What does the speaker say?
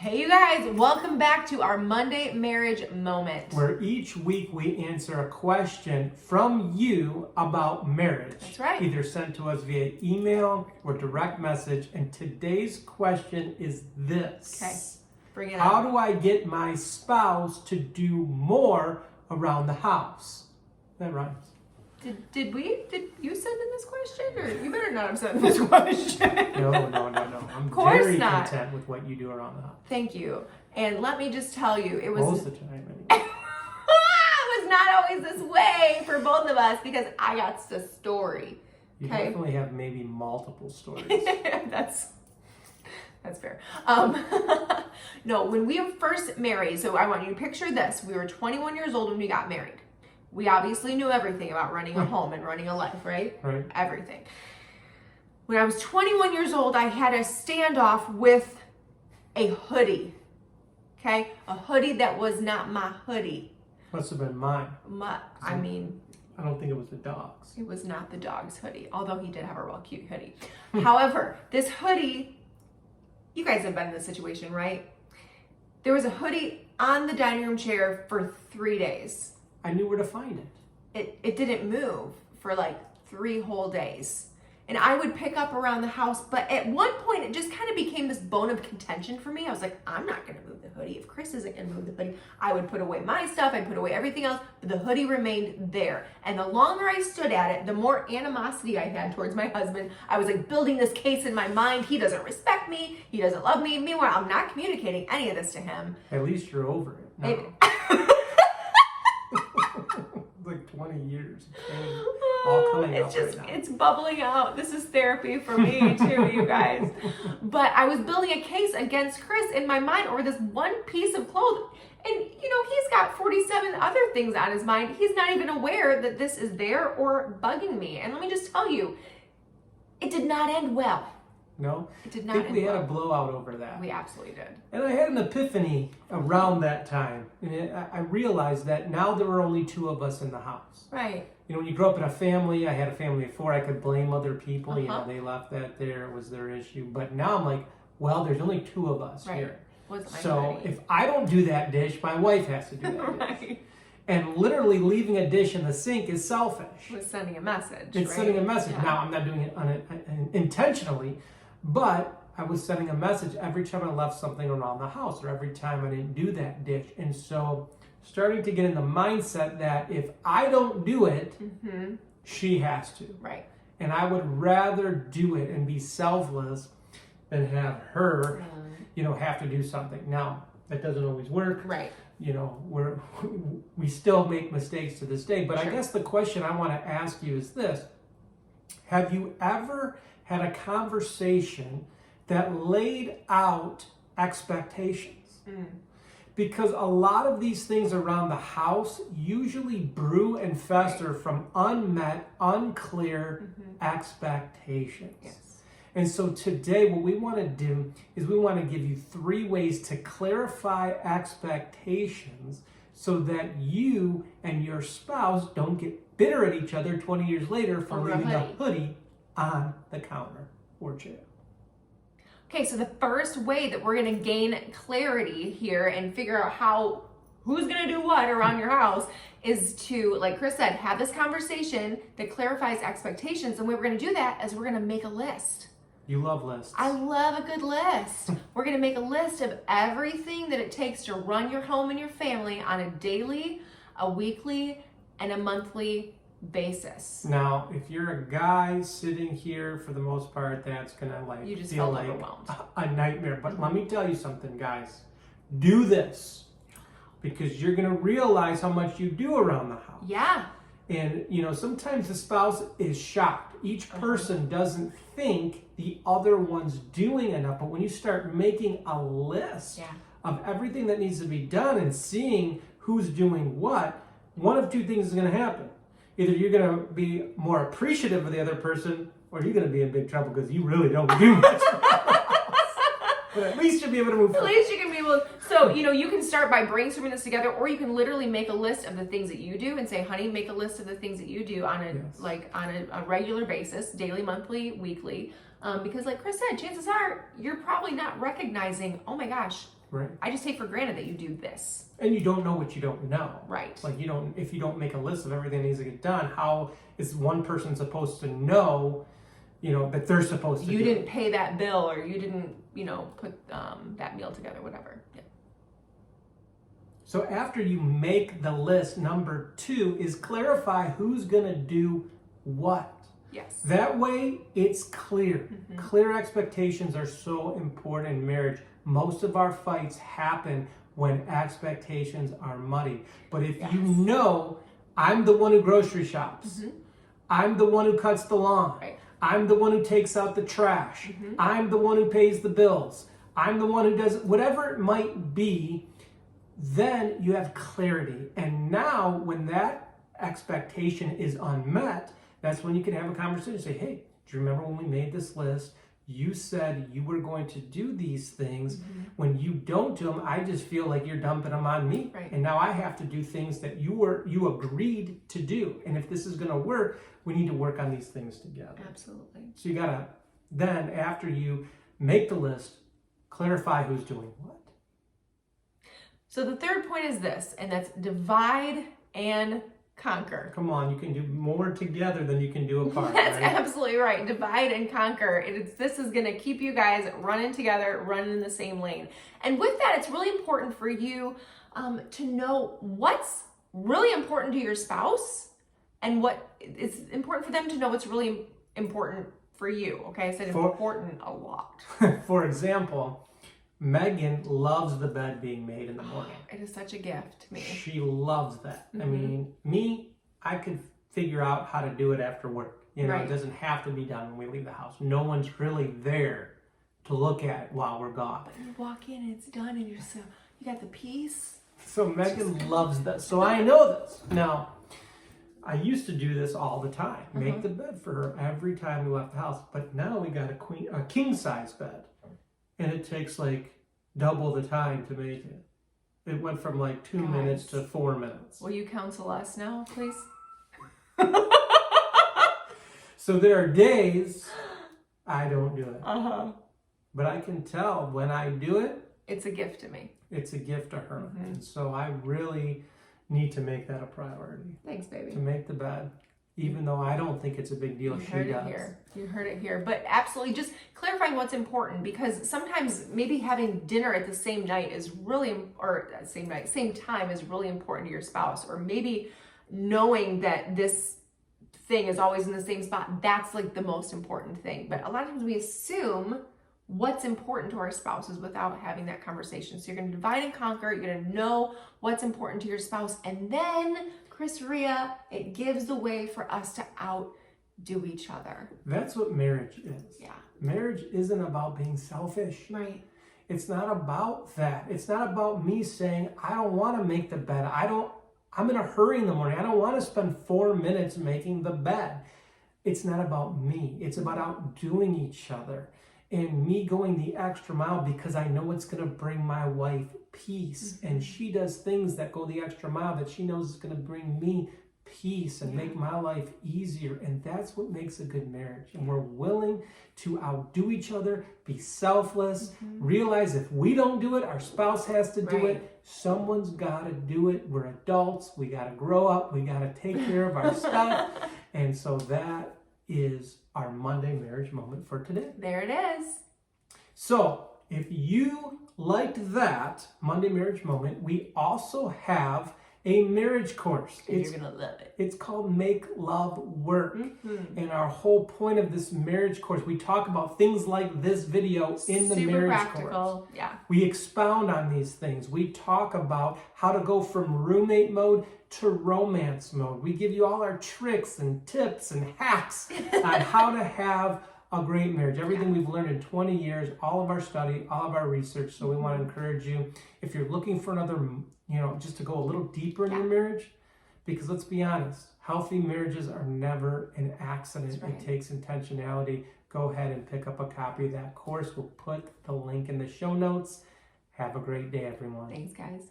Hey you guys, welcome back to our Monday Marriage Moment. Where each week we answer a question from you about marriage. That's right. Either sent to us via email or direct message. And today's question is this. Okay, bring it How on. do I get my spouse to do more around the house? That rhymes. Did you send in this question? Or you better not have sent in this question. No. I'm Course very not. content with what you do around the house. Thank you. And let me just tell you, it was Most of the time, anyway. it was not always this way for both of us because I got the story. You Okay. definitely have maybe multiple stories. That's fair. No, when we were first married, so I want you to picture this. We were 21 years old when we got married. We obviously knew everything about running a home and running a life, right? Right. Everything. When I was 21 years old, I had a standoff with a hoodie. Okay? A hoodie that was not my hoodie. Must have been mine. I mean, I don't think it was the dog's. it was not the dog's hoodie, although he did have a real cute hoodie. However, this hoodie, you guys have been in this situation, right? There was a hoodie on the dining room chair for 3 days. I knew where to find it. It didn't move for like 3 whole days. And I would pick up around the house, but at one point it just kind of became this bone of contention for me. I was like, I'm not gonna move the hoodie. If Chris isn't gonna move the hoodie, I would put away my stuff, I'd put away everything else, but the hoodie remained there. And the longer I stood at it, the more animosity I had towards my husband. I was like building this case in my mind. He doesn't respect me, he doesn't love me. Meanwhile, I'm not communicating any of this to him. At least you're over it now. It- Like 20 years. of pain all coming It's out just, right now. it's bubbling out. This is therapy for me too, you guys. But I was building a case against Chris in my mind over this one piece of clothing. And you know, he's got 47 other things on his mind. He's not even aware that this is there or bugging me. And let me just tell you, it did not end well. No? It did I not think end we had well. a blowout over that. We absolutely did. And I had an epiphany around that time. And I realized that now there were only 2 of us in the house. Right. You know, when you grow up in a family, I had a family of 4, I could blame other people. You know, Uh-huh. they left that there, it was their issue. But now I'm like, well, there's only 2 of us Right. here. Wasn't my So hoodie. if I don't do that dish, my wife has to do that dish. Right. And literally leaving a dish in the sink is selfish. Was sending a message. It's right? sending a message. Yeah. Now, I'm not doing it intentionally, but I was sending a message every time I left something around the house or every time I didn't do that dish. And so starting to get in the mindset that if I don't do it, Mm-hmm. she has to. Right. And I would rather do it and be selfless than have her, have to do something. Now, that doesn't always work. Right. You know, we still make mistakes to this day. But Sure. I guess the question I want to ask you is this. Have you ever had a conversation that laid out expectations? Because a lot of these things around the house usually brew and fester from unmet, unclear expectations. Yes. And so today what we want to do is we want to give you 3 ways to clarify expectations so that you and your spouse don't get bitter at each other 20 years later for Over a leaving the hoodie. hoodie on the counter or chair. Okay, so the first way that we're going to gain clarity here and figure out who's going to do what around your house is to, like Chris said, have this conversation that clarifies expectations. And the way we're going to do that is we're going to make a list. You love lists. I love a good list. We're going to make a list of everything that it takes to run your home and your family on a daily, a weekly, and a monthly basis. Now, if you're a guy sitting here, for the most part, that's gonna You just feel felt like overwhelmed. a nightmare. But let me tell you something, guys. Do this because you're gonna realize how much you do around the house. Yeah. And sometimes the spouse is shocked. Each person doesn't think the other one's doing enough. But when you start making a list of everything that needs to be done and seeing who's doing what, one of 2 things is gonna happen. Either you're going to be more appreciative of the other person, or you're going to be in big trouble because you really don't do much. But at least you'll be able to move At forward. least you can be able, so, you can start by brainstorming this together, or you can literally make a list of the things that you do and say, honey, make a list of the things that you do on a regular basis, daily, monthly, weekly. Because like Chris said, chances are you're probably not recognizing, oh my gosh, Right. I just take for granted that you do this. And you don't know what you don't know. Right. Like if you don't make a list of everything that needs to get done, how is one person supposed to know, that they're supposed to You do didn't it? pay that bill, or you didn't, put that meal together, whatever. Yeah. So after you make the list, number 2 is clarify who's going to do what. Yes. That way it's clear. Mm-hmm. Clear expectations are so important in marriage. Most of our fights happen when expectations are muddy. But if you know, I'm the one who grocery shops, I'm the one who cuts the lawn, Right. I'm the one who takes out the trash, I'm the one who pays the bills, I'm the one who does whatever it might be, then you have clarity. And now when that expectation is unmet, that's when you can have a conversation. Say, hey, do you remember when we made this list? You said you were going to do these things. When you don't do them, I just feel like you're dumping them on me. Right. And now I have to do things that you agreed to do. And if this is going to work, we need to work on these things together. Absolutely. So you got to, then after you make the list, clarify who's doing what. So the third point is this, and that's divide and conquer. Come on, you can do more together than you can do apart. That's right? absolutely right. Divide and conquer. This is going to keep you guys running together, running in the same lane. And with that, it's really important for you to know what's really important to your spouse, and it's important for them to know what's really important for you. Okay, I said important a lot. For example, Megan loves the bed being made in the morning. It is such a gift to me. She loves that. I mean, I could figure out how to do it after work. Right. It doesn't have to be done when we leave the house. No one's really there to look at it while we're gone. But you walk in and it's done, and you got the peace. So Megan loves that. So I know this. Now, I used to do this all the time. Make the bed for her every time we left the house. But now we got a king size bed. And it takes like double the time to make it. It went from like 2 minutes to 4 minutes. Will you counsel us now, please? So there are days I don't do it. Uh-huh. But I can tell when I do it, It's a gift to me. it's a gift to her. And so I really need to make that a priority. Thanks, baby. To make the bed. Even though I don't think it's a big deal, she does. You heard it here. But absolutely, just clarifying what's important, because sometimes maybe having dinner at the same night is really, or same time is really important to your spouse, or maybe knowing that this thing is always in the same spot. That's like the most important thing. But a lot of times we assume what's important to our spouses without having that conversation. So you're going to divide and conquer. You're going to know what's important to your spouse, and then Chris Ria, it gives the way for us to outdo each other. That's what marriage is. Yeah. Marriage isn't about being selfish. Right. It's not about that. It's not about me saying, I don't want to make the bed. I'm in a hurry in the morning. I don't want to spend 4 minutes making the bed. It's not about me. It's about outdoing each other. And me going the extra mile because I know it's going to bring my wife peace. And she does things that go the extra mile that she knows is going to bring me peace and make my life easier. And that's what makes a good marriage. And we're willing to outdo each other, be selfless, realize if we don't do it, our spouse has to do it. Someone's got to do it. We're adults. We got to grow up. We got to take care of our stuff. And so that is our Monday marriage moment for today. There it is. So if you liked that Monday marriage moment, we also have a marriage course. You're going to love it. It's called Make Love Work. And our whole point of this marriage course, we talk about things like this video in the marriage course. Yeah. We expound on these things. We talk about how to go from roommate mode to romance mode. We give you all our tricks and tips and hacks on how to have a great marriage. Everything we've learned in 20 years, all of our study, all of our research. So we want to encourage you, if you're looking for another, just to go a little deeper in your marriage, because let's be honest, healthy marriages are never an accident. It takes intentionality. Go ahead and pick up a copy of that course. We'll put the link in the show notes. Have a great day, everyone. Thanks, guys.